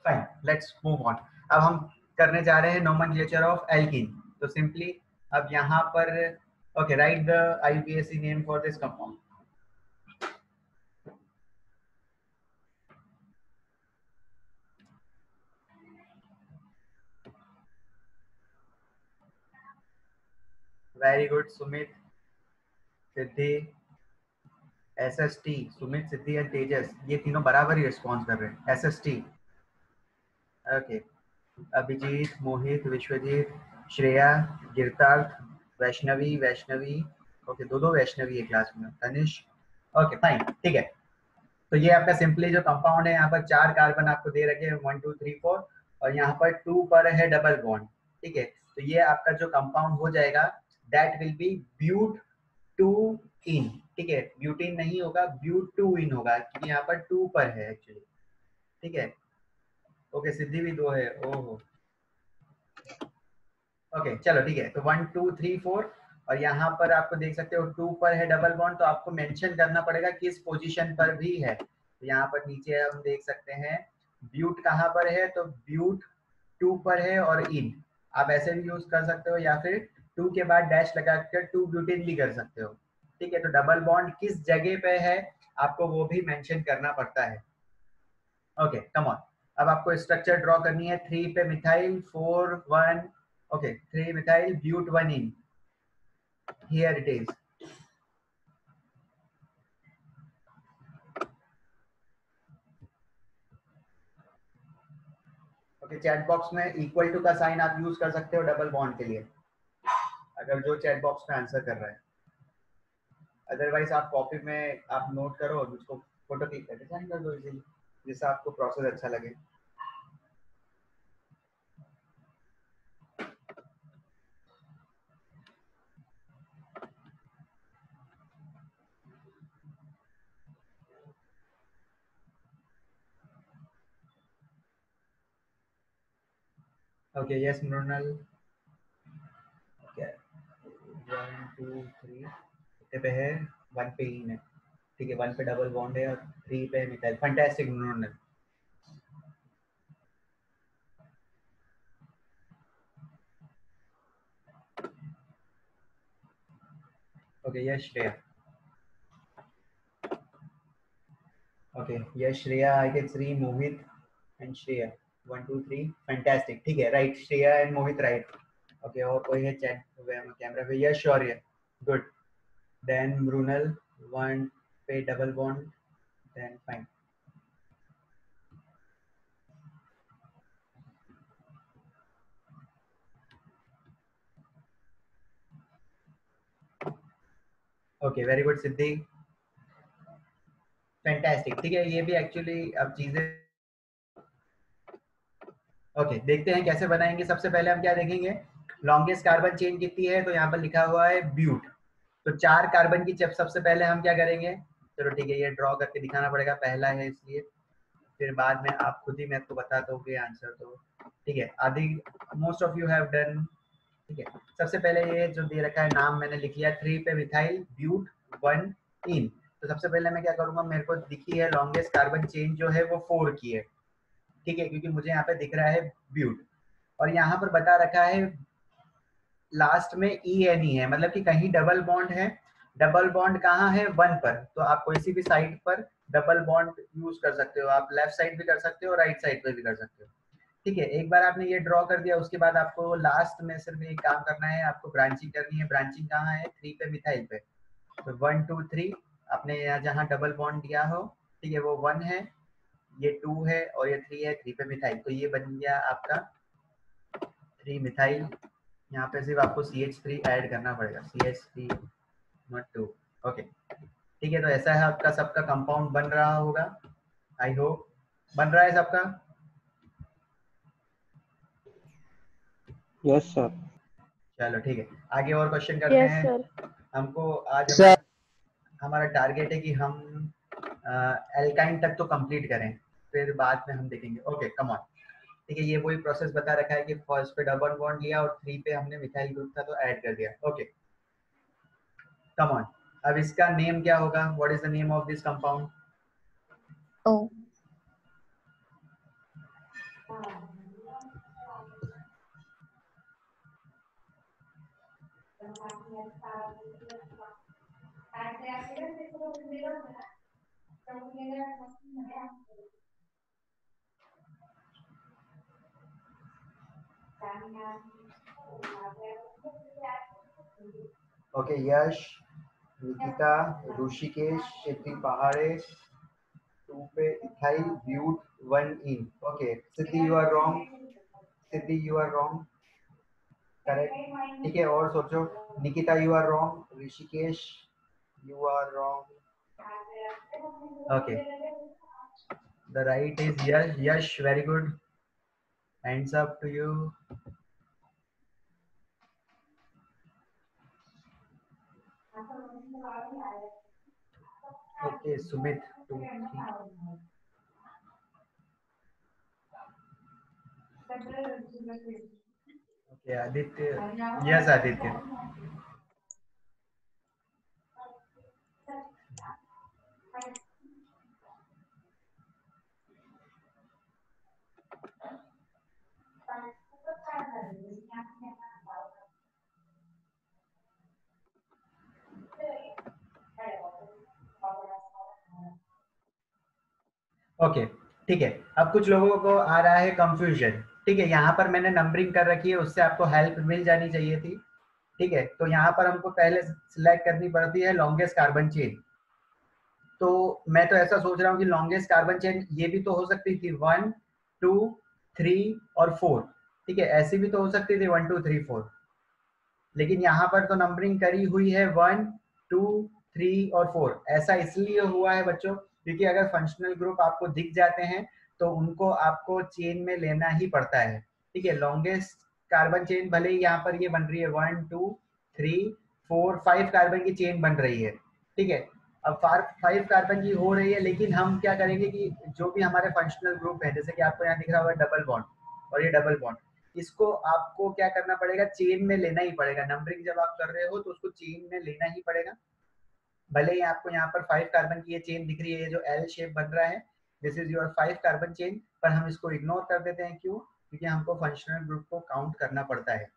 Fine, let's move on. अब हम करने जा रहे हैं नोमेनक्लेचर ऑफ एल्कीन। तो सिंपली अब यहाँ पर okay, right the IUPAC name for this compound. Very good Sumit, Siddhi, SST, Sumit, Siddhi and Tejas, ये तीनों बराबर ही रिस्पॉन्स कर रहे हैं। SST, okay, Abhijit, Mohit, Vishwajit, Shreya, Girtarth, Vaishnavi, Vaishnavi, okay, दो वैष्णवी है क्लास में, तनिष, ओके फाइन, ठीक है। तो ये आपका सिंपली जो कंपाउंड है, यहाँ पर 4 कार्बन आपको दे रखे हैं, 1 2 3 4, और यहाँ पर 2 पर है डबल बॉन्ड, ठीक है। तो ये आपका जो कंपाउंड हो जाएगा दैट विल बी ब्यूट 2 इन, ठीक है, ब्यूटीन नहीं होगा, ब्यूट 2 इन होगा, क्योंकि यहाँ पर 2 पर है एक्चुअली, ठीक है। ओके, सिद्धि भी 2 है, ओहो, ओके चलो ठीक है। तो 1 2 3 4, और यहाँ पर आपको देख सकते हो 2 पर है डबल बॉन्ड, तो आपको मेंशन करना पड़ेगा किस पोजीशन पर भी है। तो यहाँ पर नीचे हम देख सकते हैं ब्यूट कहाँ पर है, तो ब्यूट 2 पर है और इन, आप ऐसे भी यूज कर सकते हो, या फिर 2 के बाद डैश लगा कर 2 ब्यूटिन भी कर सकते हो, ठीक है। तो डबल बॉन्ड किस जगह पे है आपको वो भी मेंशन करना पड़ता है। ओके कम ऑन, अब आपको स्ट्रक्चर ड्रॉ करनी है। 3 पे methyl 4 1, okay 3 methyl but 1 ene, here it is. Okay, chat box में इक्वल टू का साइन आप यूज कर सकते हो डबल बॉन्ड के लिए, अगर जो चैट बॉक्स में आंसर कर रहा है। अदरवाइज आप कॉपी में आप नोट करो और उसको फोटो क्लिक करके साइन कर दो इजीली, जिससे आपको प्रोसेस अच्छा लगे। ओके यस मृणाल, ओके 1 2 3 पे है, 1 पे इन है, ठीक है, 1 पे डबल बॉन्ड है और 3 पे methyl, fantastic Mrinal. Okay yes Shreya, okay yes Shreya, I can see Mohit and Shreya, 1 2 3 fantastic, ठीक है, right Shreya and Mohit, right. Okay और कोई है चैट कैमरा पे? Yes Shaurya, good, then Mrinal 1 पे double bond, then fine. Okay very good Siddhi, fantastic, ठीक है। ये भी एक्चुअली अब चीजें ओके देखते हैं कैसे बनाएंगे। सबसे पहले हम क्या देखेंगे, लॉन्गेस्ट कार्बन चेन कितनी है, तो यहाँ पर लिखा हुआ है ब्यूट, तो 4 कार्बन की जब सबसे पहले हम क्या करेंगे, चलो ठीक है, ये ड्रॉ करके दिखाना पड़ेगा, पहला है इसलिए, फिर बाद में आप खुद ही मेरे को बता दोगे आंसर, तो ठीक है, आदि most of you have done, ठीक है। सबसे पहले ये जो दे रखा है नाम मैंने लिख लिया, 3 पे मिथाइल ब्यूट 1 इन। तो सबसे पहले मैं क्या करूंगा, मेरे को दिखी है लॉन्गेस्ट कार्बन चेन जो है वो 4 की है, ठीक है, क्योंकि मुझे यहाँ पे दिख रहा है ब्यूट, और यहाँ पर बता रखा है लास्ट में ENE है, मतलब कि कहीं डबल बॉन्ड है। डबल बॉन्ड कहाँ है, 1 पर, तो आप कोई सी भी साइड पर डबल बॉन्ड यूज कर सकते हो, आप लेफ्ट साइड भी कर सकते हो, राइट साइड पर भी कर सकते हो, ठीक है। एक बार आपने ये ड्रॉ कर दिया, उसके बाद आपको लास्ट में सिर्फ एक काम करना है, आपको ब्रांचिंग करनी है। ब्रांचिंग कहाँ है, 3 पे मिथाइल पे, तो 1 2 3, आपने यहाँ जहाँ डबल बॉन्ड दिया हो, ठीक है, वो 1 है, ये 2 है और ये 3 है, 3 पे मिथाइल, तो ये बन गया आपका 3 मिथाइल। यहाँ पे सिर्फ आपको CH3 ऐड करना पड़ेगा, CH3 नॉट 2, ओके ठीक है। तो ऐसा है आपका सबका कंपाउंड बन रहा होगा, आई होप बन रहा है सबका। Yes sir. चलो ठीक है, आगे और क्वेश्चन करते यस हैं। सर। हमको आज सर हमारा टारगेट है कि हम एल्काइन तक तो कंप्लीट करें, फिर बाद में हम देखेंगे। ओके कम ऑन, ठीक है, ये वही प्रोसेस बता रखा है कि फर्स्ट पे डबल बॉन्ड लिया और 3 पे हमने मिथाइल ग्रुप था तो ऐड कर दिया। ओके कम ऑन, अब इसका नेम क्या होगा, what is the name of this compound? Oh okay, Yash, Nikita, Rishikesh, Siddhi Pahade, 2 पे ethyl, but, 1 ene. Okay, Siddhi you are wrong, Siddhi you are wrong, correct. ठीक है, और सोचो। Nikita you are wrong, Rishikesh you are wrong. Okay, the right is Yash. Yash, very good, hands up to you. Okay, Sumit, 2 3। Okay, Aditya, yes Aditya. Okay, ठीक है। अब कुछ लोगों को आ रहा है कंफ्यूजन। ठीक है, यहाँ पर मैंने नंबरिंग कर रखी है, उससे आपको हेल्प मिल जानी चाहिए थी। ठीक है, तो यहाँ पर हमको पहले सिलेक्ट करनी पड़ती है लॉन्गेस्ट कार्बन चेन। तो मैं तो ऐसा सोच रहा हूँ कि लॉन्गेस्ट कार्बन चेन ये भी तो हो सकती थी 1 2 3 और 4। ठीक है, ऐसी भी तो हो सकती थी 1 2 3 4, लेकिन यहाँ पर तो नंबरिंग करी हुई है 1 2 3 और 4। ऐसा इसलिए हुआ है बच्चों, क्योंकि अगर फंक्शनल ग्रुप आपको दिख जाते हैं तो उनको आपको चेन में लेना ही पड़ता है। ठीक है, लॉन्गेस्ट कार्बन चेन भले ही यहाँ पर ये बन रही है 1 2 3 4 5 कार्बन की चेन बन रही है। ठीक है, अब 5 कार्बन की हो रही है, लेकिन हम क्या करेंगे कि जो भी हमारे फंक्शनल ग्रुप है, जैसे कि आपको यहाँ दिख रहा होगा डबल बॉन्ड और ये डबल बॉन्ड, इसको आपको क्या करना पड़ेगा, चेन में लेना ही पड़ेगा। नंबरिंग जब आप कर रहे हो तो उसको चेन में लेना ही पड़ेगा। भले ही आपको यहाँ पर 5 कार्बन की ये चेन दिख रही है, ये जो एल शेप बन रहा है, this is your 5 carbon chain, पर हम इसको इग्नोर कर देते हैं। क्यों? क्योंकि हमको फंक्शनल ग्रुप को काउंट करना पड़ता है,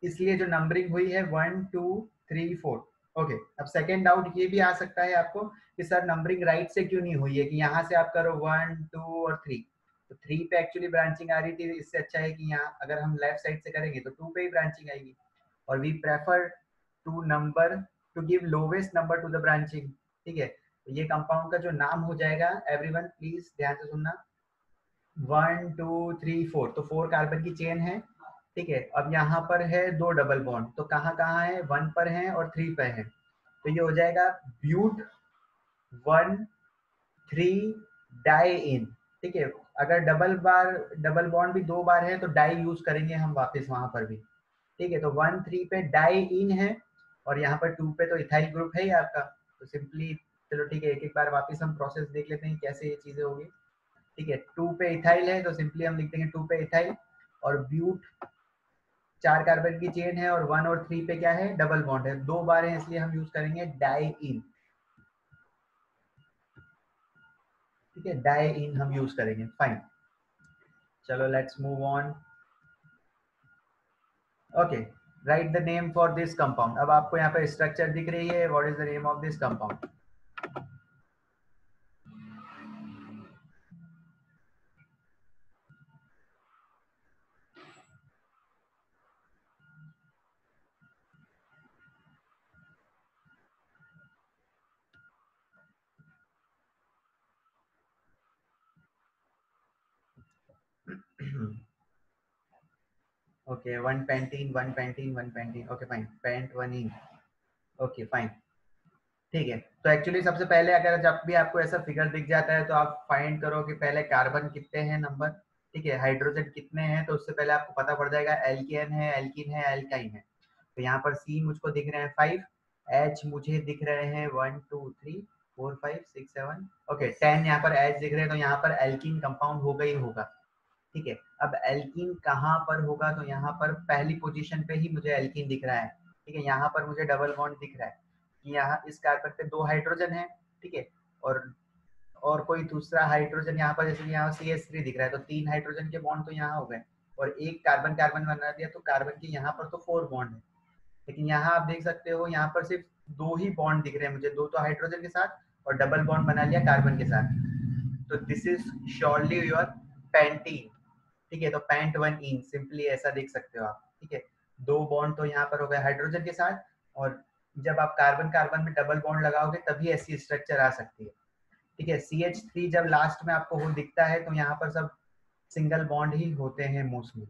इसलिए जो नंबरिंग हुई है 1 2 3 4। ओके, अब सेकेंड डाउट ये भी आ सकता है आपको कि सर नंबरिंग राइट से क्यों नहीं हुई है, कि यहाँ से आप करो 1 2 और 3, तो 3 पे एक्चुअली ब्रांचिंग आ रही थी। इससे अच्छा है कि यहाँ अगर हम लेफ्ट साइड से करेंगे तो 2 पे ही ब्रांचिंग आएगी, और we prefer to number to give lowest number to the branching. ठीक है, तो ये कंपाउंड का जो नाम हो जाएगा, एवरीवन प्लीज ध्यान से सुनना, 1 2 3 4, तो 4 कार्बन की चेन है। ठीक है, अब यहाँ पर है 2 डबल बॉन्ड, तो कहाँ कहाँ है, 1 पर है और 3 पर है, तो ये हो जाएगा ब्यूट 1 3 डाई इन। ठीक है, अगर डबल बॉन्ड भी 2 बार है तो डाई यूज करेंगे हम वापस वहां पर भी। ठीक है, तो 1 3 पे डाई इन है, और यहाँ पर 2 पे तो इथाइल ग्रुप है ही आपका, तो सिंपली चलो ठीक है, एक एक बार वापस हम प्रोसेस देख लेते हैं कैसे ये चीजें होगी। ठीक है, 2 पे इथाइल है तो सिंपली हम लिख देंगे 2 पे इथाइल, और ब्यूट 4 कार्बन की चेन है, और 1 और 3 पे क्या है, डबल बॉन्ड है, 2 बार है, इसलिए हम यूज करेंगे डाई इन। ठीक है, डाई इन हम यूज करेंगे, फाइन। चलो let's move on. Okay, right the name for this compound. अब आपको यहाँ पे स्ट्रक्चर दिख रही है, what is the name of this compound? Okay, one pentene one pentene one pentene, okay fine, pent one ene. Okay fine, ठीक है। तो एक्चुअली सबसे पहले अगर जब भी आपको ऐसा फिगर दिख जाता है तो आप फाइंड करो कि पहले कार्बन कितने हैं नंबर। ठीक है, हाइड्रोजन कितने हैं, तो उससे पहले आपको पता पड़ जाएगा एल्केन है, एल्कीन है, एल्काइन है। तो यहाँ पर सी मुझको दिख रहे हैं 5, एच मुझे दिख रहे हैं 1 2 3 4 5 6 7, ओके 10 यहाँ पर एच दिख रहे हैं, तो यहाँ पर एल्कीन कंपाउंड होगा ही होगा। ठीक है, अब एल्कीन कहाँ पर होगा, तो यहाँ पर पहली पोजीशन पे ही मुझे एल्कीन दिख रहा है। ठीक है, यहाँ पर मुझे डबल बॉन्ड दिख रहा है कि यहाँ इस कार्बन पे 2 हाइड्रोजन है। ठीक है, और और कोई दूसरा हाइड्रोजन यहाँ पर, जैसे यहाँ CH3 दिख रहा है, तो 3 हाइड्रोजन के बॉन्ड तो यहाँ हो गए और एक कार्बन कार्बन बना दिया, तो कार्बन के यहाँ पर तो 4 बॉन्ड है। लेकिन यहाँ आप देख सकते हो यहाँ पर सिर्फ 2 ही बॉन्ड दिख रहे हैं मुझे, 2 तो हाइड्रोजन के साथ और डबल बॉन्ड बना लिया कार्बन के साथ। तो this is surely your pentene. ठीक है, तो पेंट 1 इन सिंपली ऐसा देख सकते हो आप। ठीक है, 2 बॉन्ड तो यहाँ पर हो गए हाइड्रोजन के साथ, और जब आप कार्बन कार्बन में डबल बॉन्ड लगाओगे तभी ऐसी स्ट्रक्चर आ सकती है। ठीक है, CH3 जब लास्ट में आपको वो दिखता है तो यहाँ पर सब सिंगल बॉन्ड ही होते हैं मोस्टली।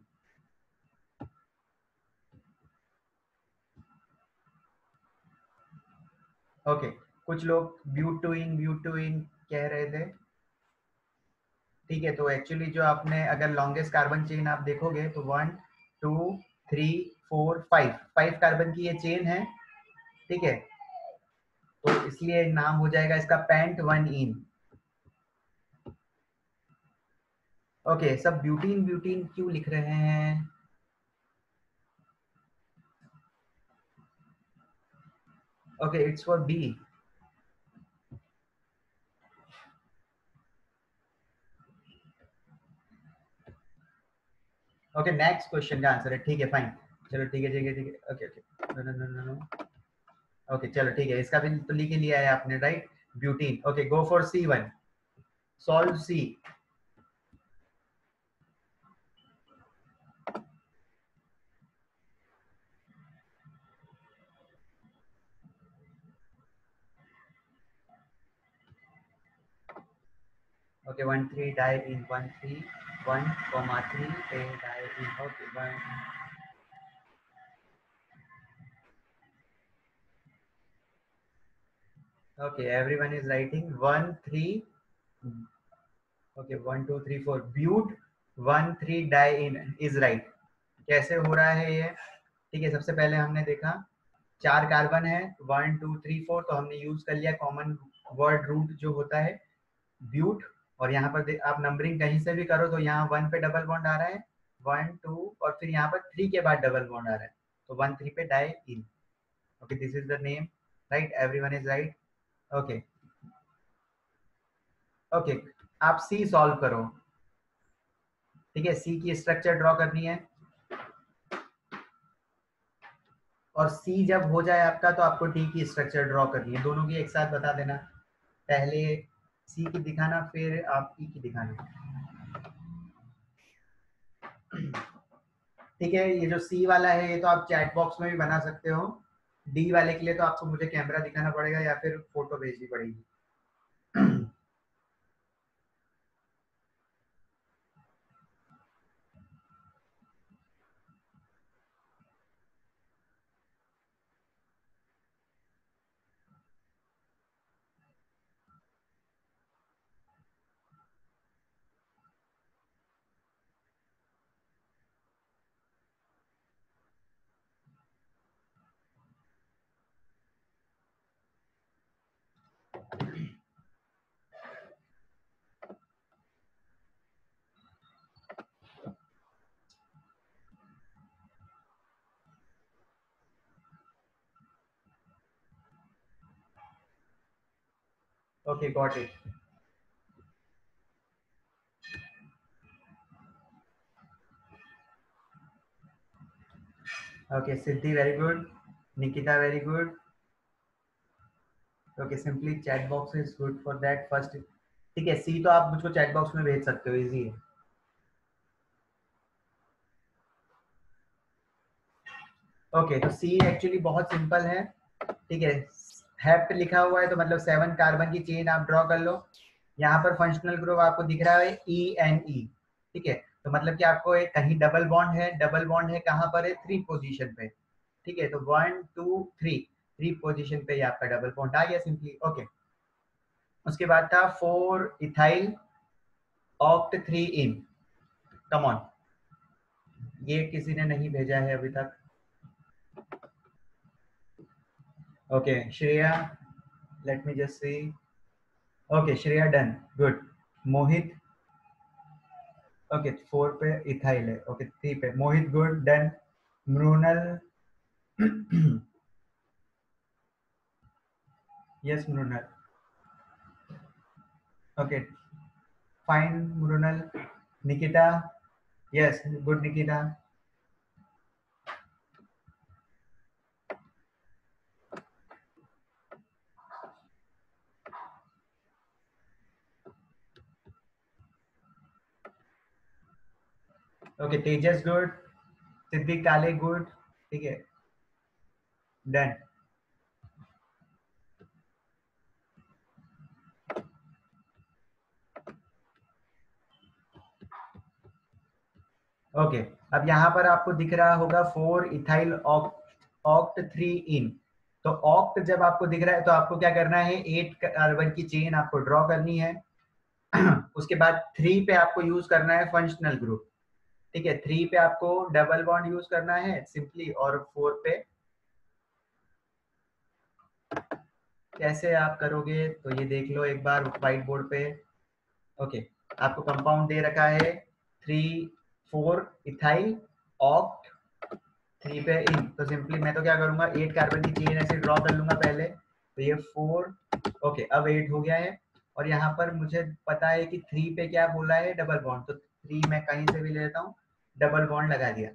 ओके, कुछ लोग ब्यूटुइन कह रहे थे। ठीक है, तो एक्चुअली जो आपने अगर लॉन्गेस्ट कार्बन चेन आप देखोगे तो 1 2 3 4 5 कार्बन की ये चेन है। ठीक है, तो इसलिए नाम हो जाएगा इसका पेंट 1 इन। ओके, सब ब्यूटीन ब्यूटीन क्यों लिख रहे हैं? Okay, it's for B. Okay, next question का आंसर है। ठीक है, फाइन, चलो ठीक है ठीक है ठीक है। Okay okay, no no no no. Okay चलो ठीक है, इसका भी तो लिख ही लिया है आपने, right? Butene. Okay, go for C1, solve C। Okay, 1 3 diene 1 3 1 3 diene. Okay 1। Okay, everyone is writing 1 3। Okay 1 2 3 4 but 1 3 diene is right. कैसे हो रहा है ये? ठीक है, सबसे पहले हमने देखा 4 कार्बन है, 1 2 3 4, तो हमने यूज कर लिया कॉमन वर्ड रूट जो होता है ब्यूट। और यहाँ पर आप नंबरिंग कहीं से भी करो तो यहाँ 1 पे डबल बॉन्ड आ रहा है, 1 2, और फिर यहाँ पर 3 के बाद डबल बॉन्ड आ रहा है, तो 1 3 पे diene. Okay, this is the name, right? Everyone is right. Okay okay, आप सी सॉल्व करो। ठीक है, सी की स्ट्रक्चर ड्रॉ करनी है, और सी जब हो जाए आपका तो आपको टी की स्ट्रक्चर ड्रॉ करनी है। दोनों की एक साथ बता देना, पहले सी की दिखाना फिर आप ई की दिखाना। ठीक है, ये जो सी वाला है ये तो आप चैट बॉक्स में भी बना सकते हो। डी वाले के लिए तो आपको मुझे कैमरा दिखाना पड़ेगा या फिर फोटो भेजनी पड़ेगी। Okay, got it. Okay, Siddhi very good, Nikita very good. Okay, simply chat box is good for that first. ठीक है, सी तो आप मुझको चैट बॉक्स में भेज सकते हो, इजी है। ओके, तो सी एक्चुअली बहुत सिंपल है। ठीक है, हेप्ट लिखा हुआ है तो मतलब 7 कार्बन की चेन आप ड्रॉ कर लो। यहाँ पर फंक्शनल ग्रुप आपको दिख रहा है E N E। ठीक है, तो मतलब कि आपको एक कहीं डबल बॉन्ड है, डबल बॉन्ड है कहाँ पर है? 3 पोजीशन पे। ठीक है, तो 1 2 3, 3 पोजीशन पे ही आपका डबल बॉन्ड आ गया सिंपली। ओके, उसके बाद था 4 ethyl oct 3 ene. Come on, ये किसी ने नहीं भेजा है अभी तक। Okay Shreya, let me just see. Okay Shreya done, good. Mohit, okay 4 पे इथाइल है, ओके 3 पे Mohit, good done. Mrinal, yes Mrinal. Okay fine Mrinal. Nikita. Yes good Nikita. Okay Tejas good. Siddique Kale good. ठीक है डन. ओके अब यहाँ पर आपको दिख रहा होगा 4 इथाइल ऑक्ट 3 इन. तो ऑक्ट जब आपको दिख रहा है तो आपको क्या करना है 8 कार्बन की चेन आपको ड्रॉ करनी है. उसके बाद 3 पे आपको यूज करना है फंक्शनल ग्रुप. ठीक है 3 पे आपको डबल बॉन्ड यूज करना है सिंपली. और 4 पे कैसे आप करोगे तो ये देख लो एक बार व्हाइट बोर्ड पे. ओके आपको कंपाउंड दे रखा है 3 4 इथाइल ऑक्ट 3 पे इन. तो सिंपली मैं तो क्या करूंगा 8 कार्बन की चेन ऐसे ड्रॉ कर लूंगा पहले. तो ये 4. ओके अब 8 हो गया है. और यहाँ पर मुझे पता है कि 3 पे क्या बोला है डबल बॉन्ड. तो 3 मैं कहीं से भी ले लेता हूँ डबल बॉन्ड लगा दिया.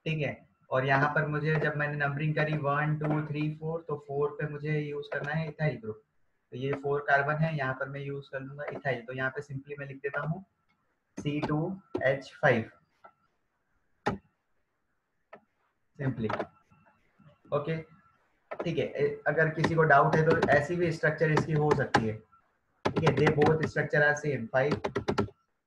ठीक है और यहाँ पर मुझे जब मैंने नंबरिंग करी 1 2 3 4 तो 4 पे मुझे यूज करना है इथाइल ग्रुप. तो ये 4 कार्बन है यहाँ पर मैं यूज कर लूंगा इथाइल. तो यहाँ पे सिंपली मैं लिख देता हूँ C2H5 सिंपली. ओके ठीक है अगर किसी को डाउट है तो ऐसी भी स्ट्रक्चर इसकी हो सकती है. ठीक है they both structure are same 5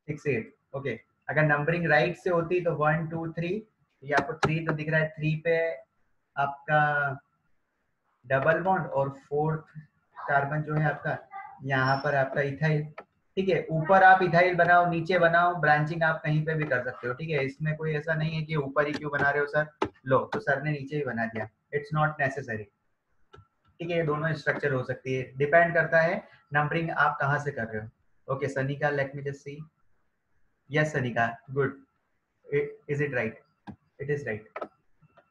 6 8. Okay अगर नंबरिंग राइट से होती तो 1 2 3. ये आपको 3 तो दिख रहा है 3 पे आपका डबल बॉन्ड और 4th कार्बन जो है आपका यहाँ पर आपका इथाइल. ठीक है ऊपर आप इथाइल बनाओ नीचे बनाओ ब्रांचिंग आप कहीं पे भी कर सकते हो. ठीक है इसमें कोई ऐसा नहीं है कि ऊपर ही क्यों बना रहे हो सर. लो तो सर ने नीचे ही बना दिया. It's not necessary. ठीक है ये दोनों स्ट्रक्चर हो सकती है डिपेंड करता है नंबरिंग आप कहाँ से कर रहे हो. Okay Sanika let me just see. Yes Sanika good. Is it right. It is right.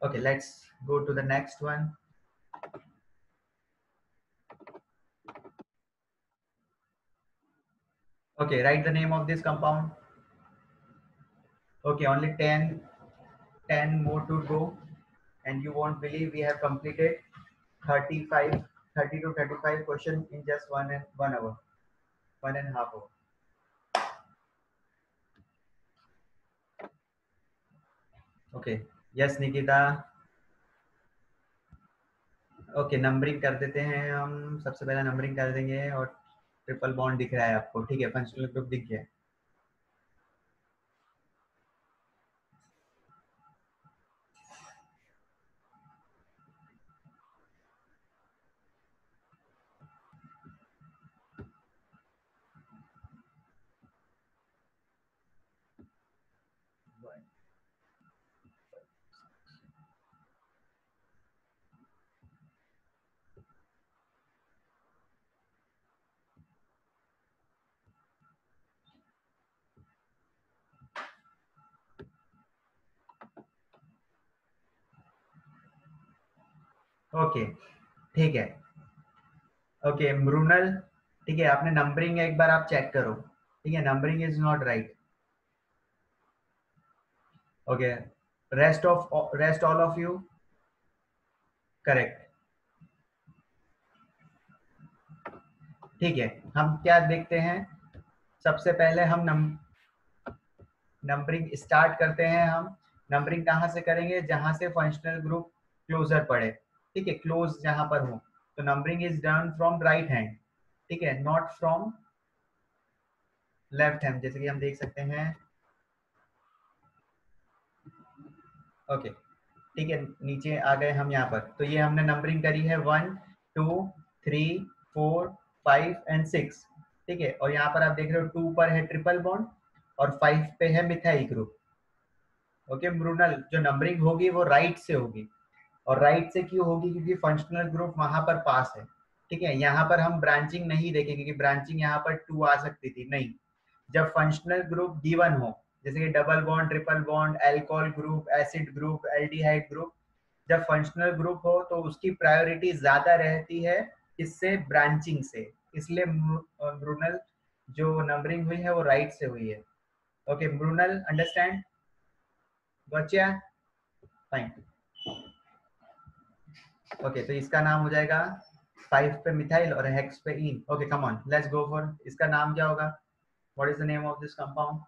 Okay let's go to the next one. Okay, write the name of this compound. Okay, only 10 more to go, and you won't believe we have completed 35, 30 to 35 questions in just 1 hour, 1.5 hour. Okay, yes Nikita. Okay numbering कर देते हैं हम. सबसे पहले numbering कर देंगे और triple bond दिख रहा है आपको. ठीक है फंक्शनल ग्रुप दिख गया. ओके ठीक है. ओके मृणाल. ठीक है आपने नंबरिंग एक बार आप चेक करो. ठीक है numbering is not right. Okay rest all of you correct. ठीक है हम क्या देखते हैं सबसे पहले हम नंबरिंग स्टार्ट करते हैं. हम नंबरिंग कहाँ से करेंगे जहां से फंक्शनल ग्रुप क्लोजर पड़े. ठीक है क्लोज जहां पर हो. तो numbering is done from right hand. ठीक है नॉट फ्रॉम लेफ्ट हैंड जैसे कि हम देख सकते हैं. ओके ठीक है नीचे आ गए हम यहाँ पर. तो ये हमने नंबरिंग करी है 1 2 3 4 5 एंड 6. ठीक है और यहाँ पर आप देख रहे हो 2 पर है ट्रिपल बॉन्ड और 5 पे है मिथाइल ग्रुप. ओके मृणाल जो नंबरिंग होगी वो राइट से होगी. और राइट से क्यों होगी क्योंकि फंक्शनल ग्रुप वहां पर पास है. ठीक है यहाँ पर हम ब्रांचिंग नहीं देखेंगे क्योंकि ब्रांचिंग यहाँ पर 2 आ सकती थी नहीं. जब फंक्शनल ग्रुप गिवन हो जैसे कि double bond triple bond alcohol group acid group aldehyde group. जब फंक्शनल ग्रुप हो तो उसकी प्रायोरिटी ज्यादा रहती है इससे ब्रांचिंग से. इसलिए ब्रूनल जो नंबरिंग हुई है वो राइट से हुई है। ओके ब्रूनल अंडरस्टैंड, गॉटया, फाइन। ओके तो इसका नाम हो जाएगा 5 पे मिथाइल और हेक्स पे इन। Okay come on let's go for, इसका नाम क्या होगा, what is the name of this compound?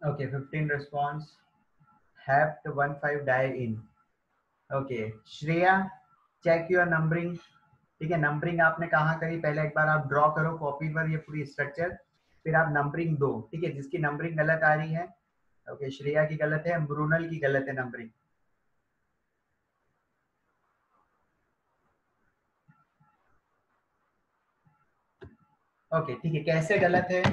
Okay 15 response, hept 15 diene. Okay Shreya check your numbering. ठीक है नंबरिंग आपने कहाँ करी, पहले एक बार आप ड्रॉ करो कॉपी पर ये पूरी स्ट्रक्चर, फिर आप नंबरिंग दो। ठीक है जिसकी नंबरिंग गलत आ रही है, ओके श्रेया की गलत है, ब्रूनल की गलत है नंबरिंग। ओके ठीक है कैसे गलत है,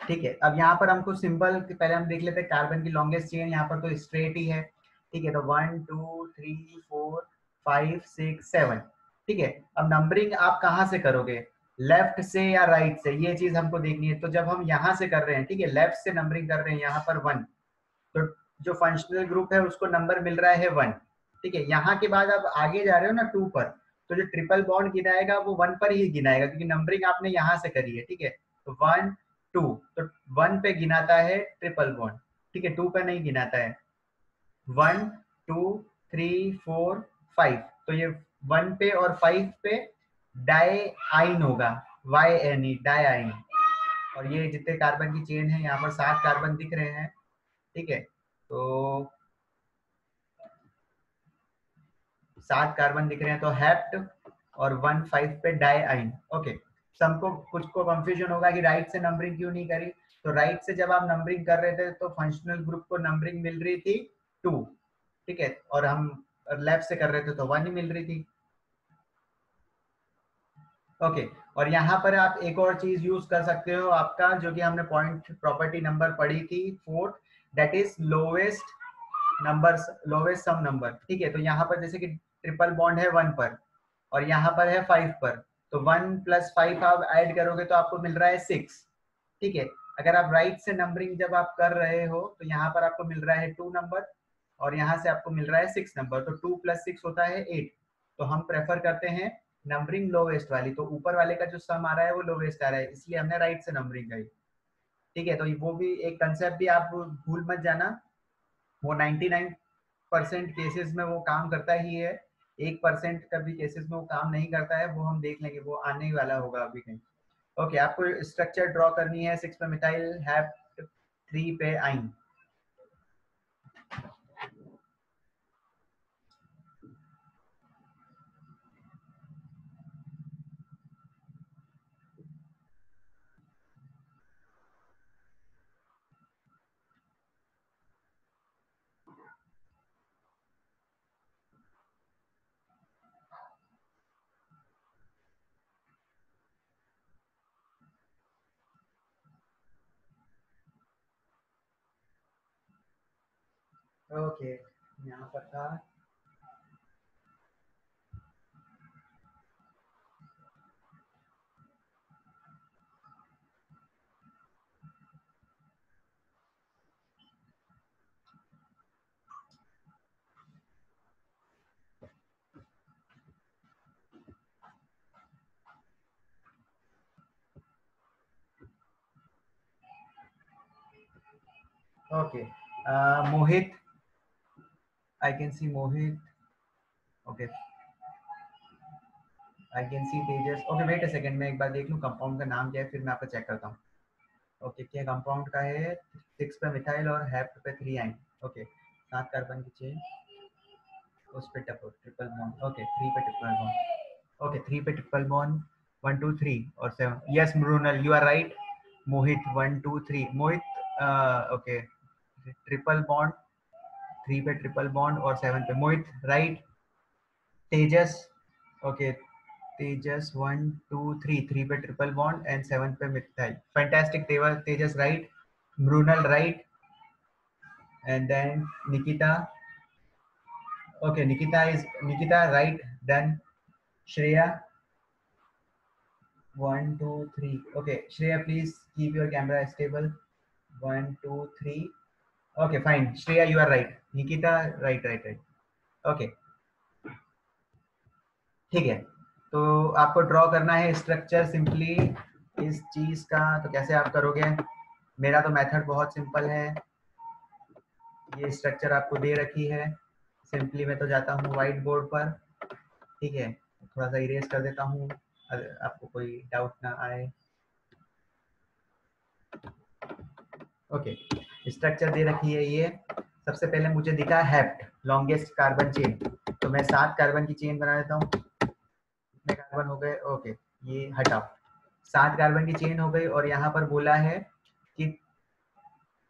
ठीक है अब यहाँ पर हमको सिंपल पहले हम देख लेते हैं कार्बन की लॉन्गेस्ट चेन, यहाँ पर तो स्ट्रेट ही है। ठीक है तो 1 2 3 4 5 6 7। ठीक है अब नंबरिंग आप कहाँ से करोगे, लेफ्ट से या राइट से, ये चीज हमको देखनी है। तो जब हम यहाँ से कर रहे हैं, ठीक है लेफ्ट से नंबरिंग कर रहे हैं यहाँ पर 1, तो जो फंक्शनल ग्रुप है उसको नंबर मिल रहा है 1। ठीक है यहाँ के बाद आप आगे जा रहे हो ना 2 पर, तो जो ट्रिपल बॉन्ड गिनाएगा वो 1 पर ही गिनाएगा क्योंकि नंबरिंग आपने यहाँ से करी है। ठीक है तो 1 2, तो 1 पे गिनाता है ट्रिपल बॉन्ड, ठीक है 2 पे नहीं गिनाता है। 1 2 3 4 5, तो ये 1 पे और 5 पे डाई आइन होगा, वाई एन ई डाई आइन। और ये जितने कार्बन की चेन है यहाँ पर 7 कार्बन दिख रहे हैं। ठीक है तो 7 कार्बन दिख रहे हैं, तो हेप्ट और 1 5 पे डाई आइन। ओके सबको कुछ को कंफ्यूजन होगा कि राइट से नंबरिंग क्यों नहीं करी, तो राइट से जब आप नंबरिंग कर रहे थे तो फंक्शनल ग्रुप को नंबरिंग मिल रही थी 2। ठीक है और हम लेफ्ट से कर रहे थे तो 1 ही मिल रही थी। ओके और यहाँ पर आप एक और चीज यूज कर सकते हो आपका, जो कि हमने पॉइंट प्रॉपर्टी नंबर पढ़ी थी 4th, that is lowest number, lowest sum number. ठीक है तो यहाँ पर जैसे कि ट्रिपल बॉन्ड है 1 पर और यहाँ पर है 5 पर, तो 1 + 5 आप ऐड करोगे तो आपको मिल रहा है 6। ठीक है अगर आप राइट से नंबरिंग जब आप कर रहे हो तो यहाँ पर आपको मिल रहा है 2 नंबर और यहाँ से आपको मिल रहा है 6 नंबर, तो 2 + 6 होता है 8। तो हम प्रेफर करते हैं नंबरिंग लोवेस्ट वाली, तो ऊपर वाले का जो सम आ रहा है वो लोवेस्ट आ रहा है, इसलिए हमने राइट से नंबरिंग करी। ठीक है तो वो भी एक कंसेप्ट भी आप भूल मत जाना, वो 99% केसेस में वो काम करता ही है, 1% कभी केसेस में वो काम नहीं करता है, वो हम देख लेंगे, वो आने ही वाला होगा अभी कहीं। ओके आपको स्ट्रक्चर ड्रॉ करनी है 6 पे मिथाइल, हैप 3 पे आइन। ओके यहाँ पर था। Okay Mohit, I can see Mohit. Okay I can see Tejas. Okay wait a second, मैं एक बार देख लूँ कंपाउंड का नाम क्या है फिर मैं आपको चेक करता हूँ। ओके, क्या कंपाउंड का है? 6 पे मिथाइल और हैप्ट पे 3 आइन। ओके, 7 कार्बन की चेन, उस पे ट्रिपल बॉन्ड। ओके, 3 पे ट्रिपल बॉन्ड। ओके, 3 पे ट्रिपल बॉन्ड, 1 2 3 और 7। Yes Mrinal, you are right. Mohit 1 2 3, Mohit okay, triple bond, 3 पे ट्रिपल बॉन्ड और 7 पे, मोहित राइट। तेजस, ओके, तेजस 1 2 3, 3 पे ट्रिपल बॉन्ड एंड 7 पे methyl. Fantastic Tejas, right. Mrinal right, and then Nikita. Okay, Nikita right. Then Shreya 1 2 3. Okay, Shreya, please keep your camera stable. 1 2 3. Okay, fine. Shreya, you are right. Nikita, right. Okay, ठीक है। तो आपको draw करना है structure simply इस चीज का। तो कैसे आप करोगे? मेरा तो मेथड बहुत सिंपल है। ये स्ट्रक्चर आपको दे रखी है। सिंपली मैं तो जाता हूँ व्हाइट बोर्ड पर, ठीक है, थोड़ा सा इरेज कर देता हूँ अगर आपको कोई डाउट ना आए। ओके, स्ट्रक्चर दे रखी है ये। सबसे पहले मुझे दिखा हैप्ट, लॉन्गेस्ट कार्बन चेन, तो मैं 7 कार्बन की चेन बना देता हूँ। कितने कार्बन हो गए? ओके, ये हटाओ, 7 कार्बन की चेन हो गई। और यहाँ पर बोला है कि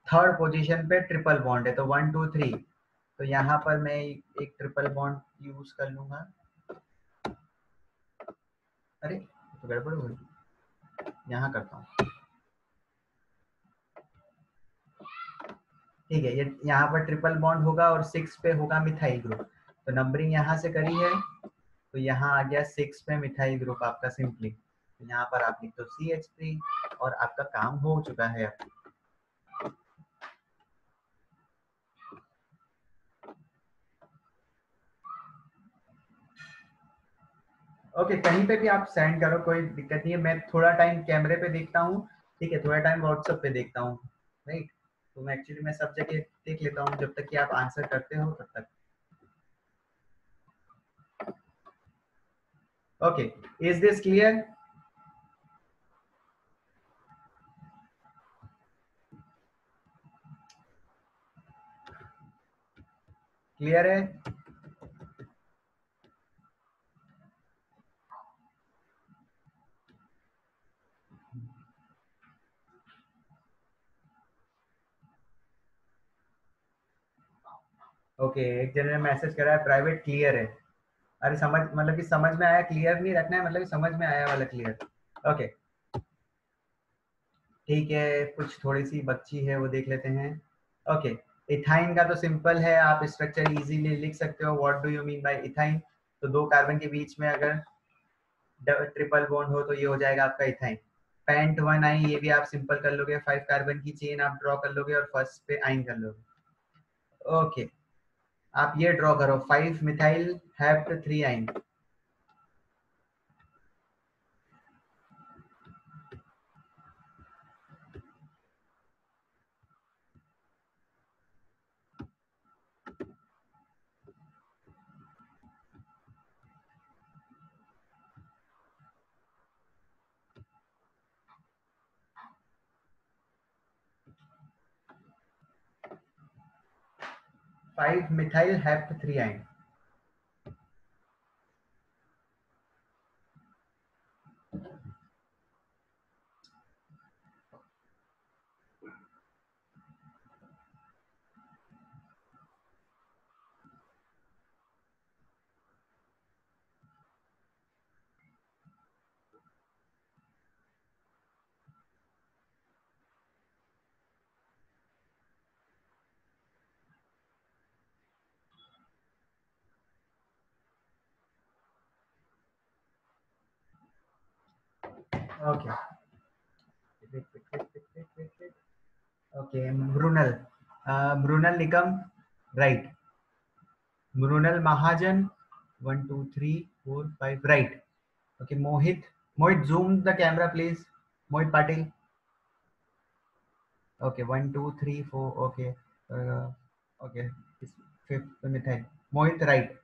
थर्ड पोजीशन पे ट्रिपल बॉन्ड है, तो 1 2 3। तो यहाँ पर मैं एक ट्रिपल बॉन्ड यूज कर लूंगा। अरे तो गड़बड़ हो गई, यहाँ करता हूँ, ठीक है। ये यहाँ पर ट्रिपल बॉन्ड होगा और 6 पे होगा मिथाइल ग्रुप। तो नंबरिंग यहाँ से करी है, तो यहाँ आ गया 6 पे मिथाइल ग्रुप आपका सिंपली। तो यहाँ पर आप लिख दो CH3 और आपका काम हो चुका है। ओके, कहीं पे भी आप सेंड करो, कोई दिक्कत नहीं है। मैं थोड़ा टाइम कैमरे पे देखता हूँ, ठीक है, थोड़ा टाइम व्हाट्सएप पे देखता हूँ, राइट। तो मैं एक्चुअली मैं सब जगह देख लेता हूँ जब तक कि आप आंसर करते हो तब तक। Okay, is this clear? Clear है? ओके, एक जन ने मैसेज करा है प्राइवेट क्लियर है। अरे समझ, मतलब कि समझ में आया, क्लियर नहीं रखना है, मतलब कि समझ में आया वाला क्लियर। ओके, ठीक है, कुछ थोड़ी सी बच्ची है वो देख लेते हैं। ओके, इथाइन का तो सिंपल है, आप स्ट्रक्चर इजीली लिख सकते हो। What do you mean by ethyne? तो 2 कार्बन के बीच में अगर ट्रिपल बॉन्ड हो तो ये हो जाएगा आपका इथाइन। पेंट 1 आई, ये भी आप सिंपल कर लोगे, 5 कार्बन की चेन आप ड्रॉ कर लोगे और फर्स्ट पे आइन कर लोगे। ओके, आप ये ड्रॉ करो, 5 मिथाइल हैप्ट 3 आइन। 5 methyl hept 3 yne. Okay, okay, ब्रूनल Nikam, right. Mrinal Mahajan 1 2 3 4 5, right. Okay, Mohit zoom the camera please. Mohit Patil, okay, 1 2 3 4, okay, okay, fifth methyl, Mohit right.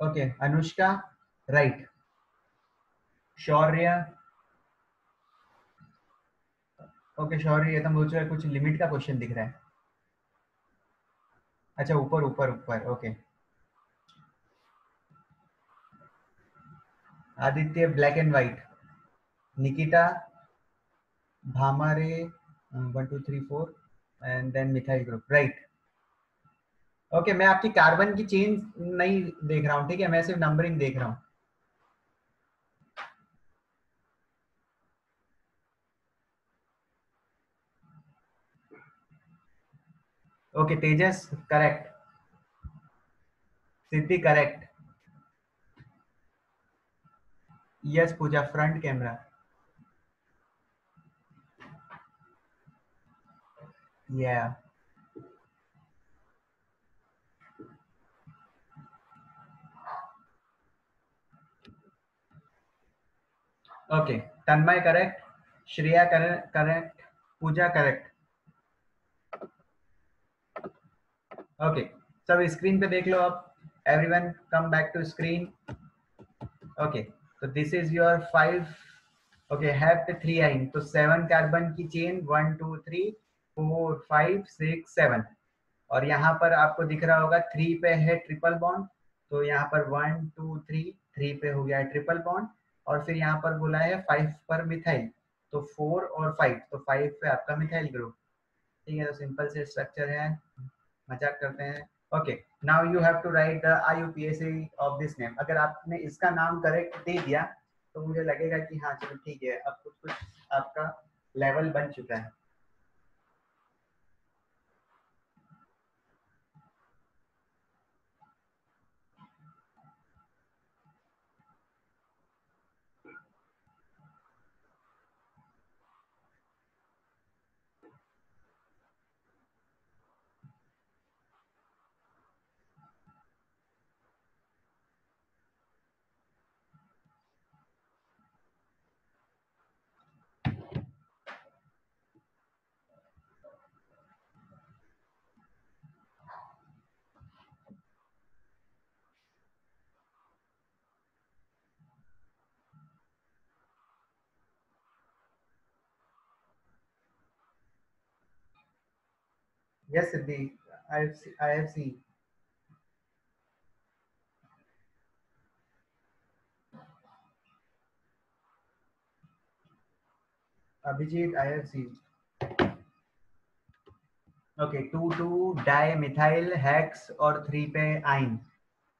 Okay, Anushka right. Shaurya, okay sorry, ये तो मुझे कुछ लिमिट का क्वेश्चन दिख रहा है। अच्छा ऊपर ऊपर ऊपर, okay. Aditya black and white, Nikita Bhamare 1 2 3 4 and then methyl group, right. Okay मैं आपकी कार्बन की चेन नहीं देख रहा हूँ, ठीक है, मैं सिर्फ नंबरिंग देख रहा हूँ। Okay Tejas correct, Siddhi correct, yes Pooja front camera, या okay. Tanmay correct, Shreya correct, Pooja correct. Okay सब स्क्रीन पे देख लो अब, everyone come back to screen. Okay तो this is your 5, okay have the 3 आइन, तो 7 कार्बन की चेन, 1 2 3 4 5 6 7, और यहाँ पर आपको दिख रहा होगा 3 पे है ट्रिपल बॉन्ड, तो यहाँ पर 1 2 3 3 पे हो गया है ट्रिपल बॉन्ड, और फिर यहाँ पर बोला है 5 पर मिथाइल, तो 4 और 5, तो 5 पे आपका मिथाइल ग्रुप। ठीक है तो सिंपल से स्ट्रक्चर है, मजाक करते हैं। Okay now you have to write the IUPAC of this name. अगर आपने इसका नाम करेक्ट दे दिया तो मुझे लगेगा कि हाँ चलो ठीक है, अब कुछ कुछ आपका लेवल बन चुका है। Yes Siddhi, I have seen. Abhijeet I have seen. Okay 2 di methyl hex और 3 पे yne,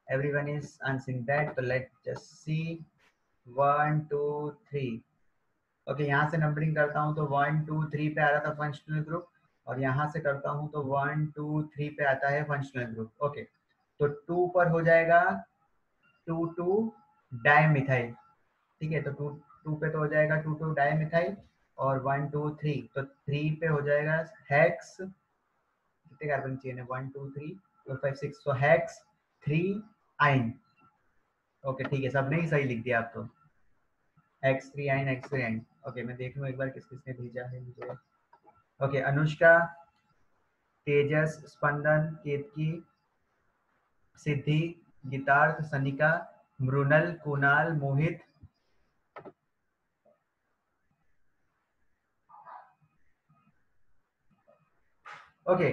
everyone is answering that, तो लेट जस्ट सी 1 2 3। ओके यहाँ से नंबरिंग करता हूँ तो 1 2 3 पे आ रहा था फंक्शनल ग्रुप, और यहाँ से करता हूँ तो 1 2 3 पे आता है फंक्शनल ग्रुप। ओके तो 2 पर हो जाएगा 2 डाइमिथाइल, ठीक है, तो 2 पे तो हो जाएगा 2 डाइमिथाइल, और 1 2 3, तो 3 पे हो जाएगा हेक्स, कितने कार्बन चाहिए, 1 2 3 4 5 6, तो हेक्स 3 आइन। ओके ठीक है सबने ही सही लिख दिया आप तो, X3 आइन X3 आइन। ओके मैं देख लूँ एक बार किस किसने भेजा है मुझे। ओके अनुष्का, तेजस, स्पंदन, केतकी, सिद्धि, गीतार्थ, सनिका, मृणल, कुणाल, मोहित। ओके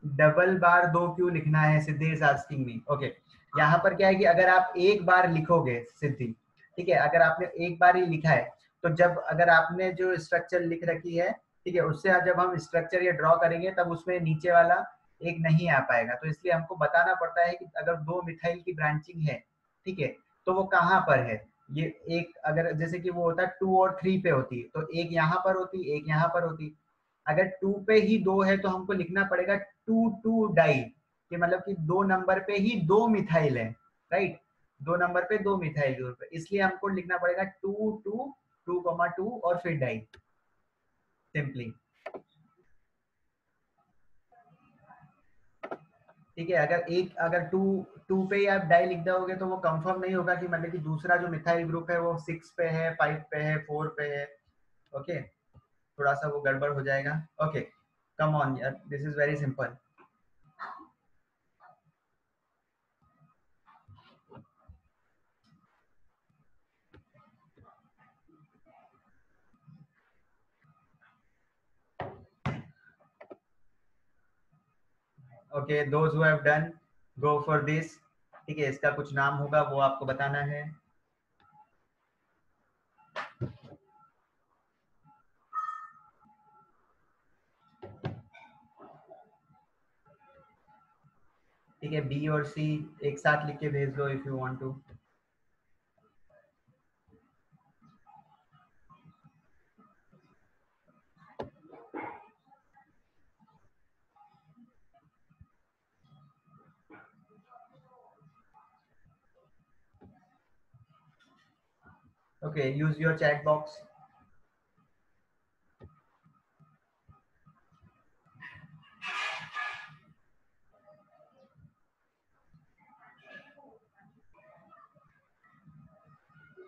डबल बार 2 क्यों लिखना है, सिद्धि इज आस्किंग मी। ओके यहाँ पर क्या है कि अगर आप एक बार लिखोगे सिद्धि, ठीक है, अगर आपने एक बार ही लिखा है, तो जब अगर आपने जो स्ट्रक्चर लिख रखी है, ठीक है, उससे जब हम स्ट्रक्चर ये ड्रॉ करेंगे तब उसमें नीचे वाला एक नहीं आ पाएगा, तो इसलिए हमको बताना पड़ता है कि अगर 2 मिथाइल की ब्रांचिंग है, ठीक है, तो वो कहाँ पर है। ये एक अगर जैसे कि वो होता है 2 और 3 पे होती, तो एक यहाँ पर होती, एक यहाँ पर होती। अगर 2 पे ही 2 है तो हमको लिखना पड़ेगा 2 डाई, कि मतलब कि 2 नंबर पे ही 2 मिथाइल है, राइट, 2 नंबर पे 2 मिथाइल ग्रुप है, इसलिए हमको लिखना पड़ेगा 2 2 2 2 और फिर डाई, सिंपली। ठीक है अगर 2 पे ही आप डाई लिख दोगे तो वो कंफर्म नहीं होगा कि मतलब कि दूसरा जो मिथाइल ग्रुप है वो 6 पे है, 5 पे है, 4 पे है। ओके थोड़ा सा वो गड़बड़ हो जाएगा। ओके कम ऑन यार, this is very simple. Okay, those who have done go for this. ठीक है, इसका कुछ नाम होगा वो आपको बताना है। ठीक है, बी और सी एक साथ लिख के भेज दो if you want to. Okay, use your chat box.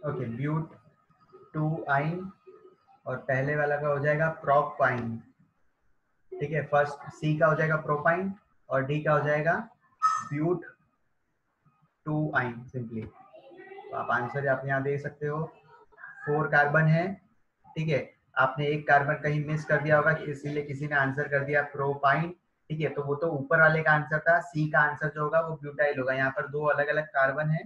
Okay, but two yne, और पहले वाला का हो जाएगा प्रोपाइन। ठीक है, फर्स्ट सी का हो जाएगा प्रोपाइन और डी का हो जाएगा ब्यूट टू आइन सिंपली। तो आप आंसर आप यहाँ दे सकते हो। 4 कार्बन है। ठीक है, आपने एक कार्बन कहीं मिस कर दिया होगा, इसीलिए किसी ने आंसर कर दिया प्रोपाइन। ठीक है, तो वो तो ऊपर वाले का आंसर था, सी का आंसर जो होगा वो ब्यूटाइल होगा। यहाँ पर 2 अलग अलग कार्बन है।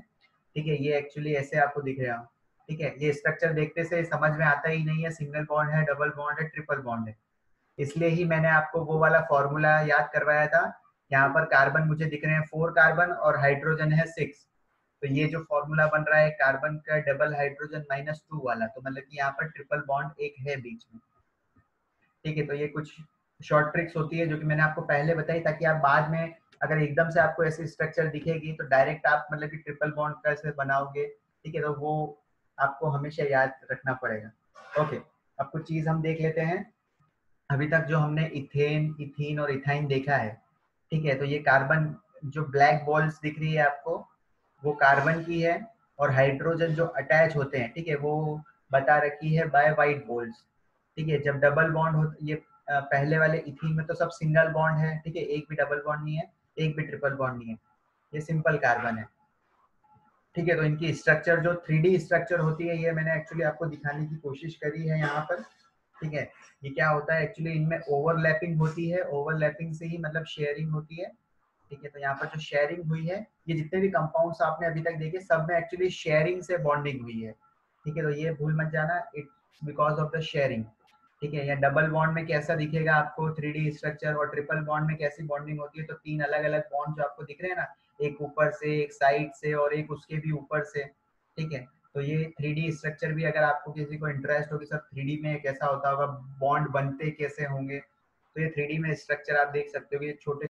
ठीक है, ये एक्चुअली ऐसे आपको दिख रहा हो। ठीक है, ये स्ट्रक्चर देखते से समझ में आता ही नहीं है, सिंगल बॉन्ड है, डबल बॉन्ड है, ट्रिपल बॉन्ड है। इसलिए ही मैंने आपको वो वाला फॉर्मूला याद करवाया था। यहाँ पर कार्बन मुझे दिख रहे हैं 4 कार्बन और हाइड्रोजन है 6। तो ये जो फॉर्मूला बन रहा है कार्बन का डबल हाइड्रोजन -2 वाला, तो मतलब कि यहाँ पर ट्रिपल बॉन्ड एक है बीच में। ठीक है, तो ये कुछ शॉर्ट ट्रिक्स होती है जो कि मैंने आपको पहले बताई, ताकि आप बाद में अगर एकदम से आपको ऐसी स्ट्रक्चर दिखेगी तो डायरेक्ट आप मतलब कि ट्रिपल बॉन्ड कैसे बनाओगे। ठीक है, तो वो आपको हमेशा याद रखना पड़ेगा। ओके, अब कुछ चीज हम देख लेते हैं। अभी तक जो हमने इथेन, इथीन और इथाइन देखा है। ठीक है, तो ये कार्बन जो ब्लैक बॉल्स दिख रही है आपको, वो कार्बन की है। और हाइड्रोजन जो अटैच होते हैं, ठीक है, वो बता रखी है बाय वाइट बॉल्स। ठीक है, जब डबल बॉन्ड हो ये पहले वाले इथीन में तो सब सिंगल बॉन्ड है। ठीक है, एक भी डबल बॉन्ड नहीं है, एक भी ट्रिपल बॉन्ड नहीं है, ये सिंपल कार्बन है। ठीक है, तो इनकी स्ट्रक्चर जो 3D स्ट्रक्चर होती है, ये मैंने एक्चुअली आपको दिखाने की कोशिश करी है यहाँ पर। ठीक है, ये क्या होता है एक्चुअली, इनमें ओवरलैपिंग होती है, ओवरलैपिंग से ही मतलब शेयरिंग होती है। ठीक है, तो यहाँ पर जो शेयरिंग हुई है, ये जितने भी कंपाउंड्स आपने अभी तक देखे सब में एक्चुअली शेयरिंग से बॉन्डिंग हुई है। ठीक है, तो ये भूल मत जाना, it's because of the sharing. ठीक है, या डबल बॉन्ड में कैसा दिखेगा आपको 3D स्ट्रक्चर, और ट्रिपल बॉन्ड में कैसी बॉन्डिंग होती है, तो 3 अलग अलग बॉन्ड जो आपको दिख रहे हैं ना, एक ऊपर से, एक साइड से और एक उसके भी ऊपर से। ठीक है, तो ये 3D स्ट्रक्चर भी अगर आपको किसी को इंटरेस्ट हो कि सर 3D में कैसा होता होगा, बॉन्ड बनते कैसे होंगे, तो ये 3D में स्ट्रक्चर आप देख सकते हो कि छोटे